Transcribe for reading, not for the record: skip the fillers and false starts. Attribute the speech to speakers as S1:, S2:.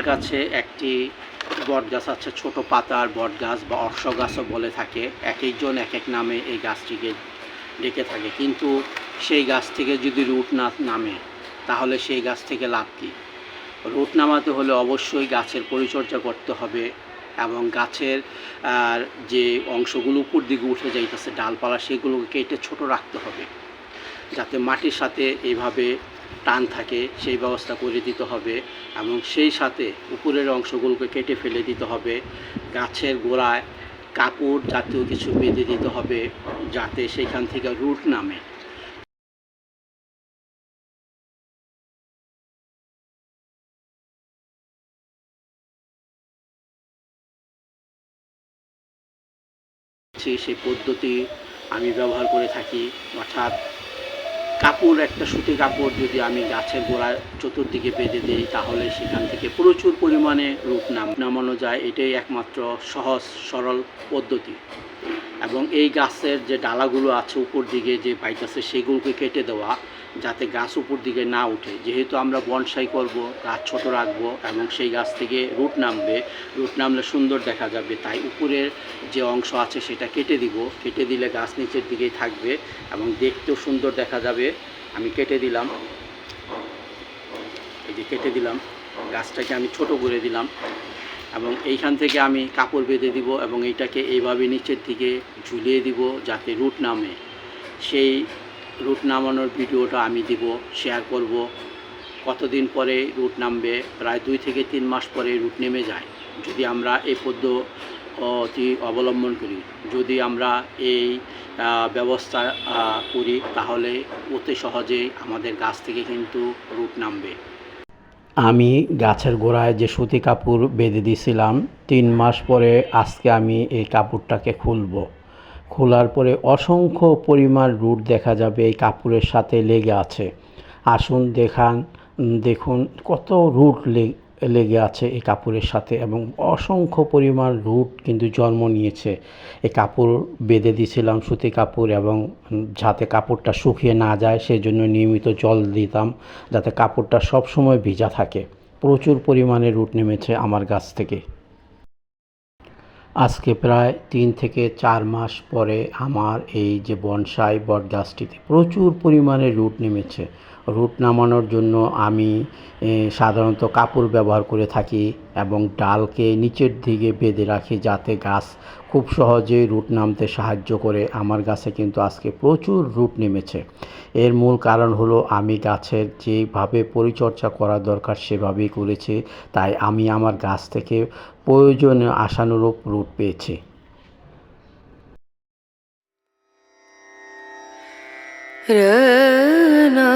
S1: কাছে একটি বট গাছ আছে, ছোট পাতার বট গাছ বা অর্শ গাছও বলে থাকে। এক একজন এক এক নামে এই গাছটিকে ডেকে থাকে, কিন্তু সেই গাছ থেকে যদি রুট না নামে তাহলে সেই গাছ থেকে লাভ কী? রুট নামাতে হলে অবশ্যই গাছের পরিচর্যা করতে হবে এবং গাছের যে অংশগুলো উপর দিকে উঠে যাইতেছে ডালপালা, সেগুলোকে কেটে ছোট রাখতে হবে যাতে মাটির সাথে এইভাবে টান থাকে, সেই ব্যবস্থা করে দিতে হবে। এবং সেই সাথে উপরের অংশগুলোকে কেটে ফেলে দিতে হবে। গাছের গোড়ায় কাপড় জাতীয় কিছু বেঁধে দিতে হবে যাতে সেখান থেকে রুট নামে। সেই পদ্ধতি আমি ব্যবহার করে থাকি, অর্থাৎ কাপড়, একটা সুতি কাপড় যদি আমি গাছের গোড়ায় চতুর্দিকে বেঁধে দিই তাহলে সেখান থেকে প্রচুর পরিমাণে রুট নামানো যায়। এটাই একমাত্র সহজ সরল পদ্ধতি। এবং এই গাছের যে ডালাগুলো আছে উপর দিকে যে পাইতেছে সেগুলোকে কেটে দেওয়া যাতে গাছ উপর দিকে না উঠে। যেহেতু আমরা বনসাই করব, গাছ ছোট রাখবো এবং সেই গাছ থেকে রুট নামবে, রুট নামলে সুন্দর দেখা যাবে, তাই উপরের যে অংশ আছে সেটা কেটে দিব। কেটে দিলে গাছ নিচের দিকেই থাকবে এবং দেখতেও সুন্দর দেখা যাবে। আমি কেটে দিলাম, এই যে কেটে দিলাম, গাছটাকে আমি ছোট করে দিলাম এবং এইখান থেকে আমি কাপড় বেঁধে দিব এবং এইটাকে এইভাবে নিচের দিকে ঝুলিয়ে দিব যাতে রুট নামে। সেই রুট নামানোর ভিডিওটা আমি দিব, শেয়ার করব। কতদিন পরে রুট নামবে? প্রায় 2 থেকে 3 মাস পরে রুট নেমে যায় যদি আমরা এই পদ্ধতি অবলম্বন করি। যদি আমরা এই ব্যবস্থা করি তাহলে অতি সহজেই আমাদের গাছ থেকে কিন্তু রুট নামবে। আমি গাছের গোড়ায় যে সুতি কাপড় বেঁধে দিয়েছিলাম, 3 মাস পরে আজকে আমি এই কাপড়টাকে খুলব। খোলার পরে অসংখ্য পরিমাণ রুট দেখা যাবে এই কাপড়ের সাথে লেগে আছে। আসুন দেখুন কত রুট লেগে আছে এই কাপড়ের সাথে এবং অসংখ্য পরিমাণ রুট কিন্তু জন্ম নিয়েছে। এই কাপড় বেঁধে দিয়েছিলাম সুতি কাপড় এবং যাতে কাপড়টা শুকিয়ে না যায় সেজন্য নিয়মিত জল দিতাম যাতে কাপড়টা সব সময় ভিজা থাকে। প্রচুর পরিমাণে রুট নেমেছে আমার গাছ থেকে। আজকে প্রায় 3 থেকে 4 মাস পরে আমার এই যে বনসাই বট গাছটিতে প্রচুর পরিমাণে রুট নেমেছে। রুট নামানোর জন্য আমি সাধারণত কাপড় ব্যবহার করে থাকি এবং ডালকে নিচের দিকে বেঁধে রাখি যাতে গাছ খুব সহজেই রুট নামতে সাহায্য করে। আমার গাছে কিন্তু আজকে প্রচুর রুট নেমেছে। এর মূল কারণ হলো আমি গাছের যেভাবে পরিচর্যা করা দরকার সেভাবেই করেছি, তাই আমি আমার গাছ থেকে প্রয়োজনীয় আশানুরূপ রুট পেয়েছি।
S2: রা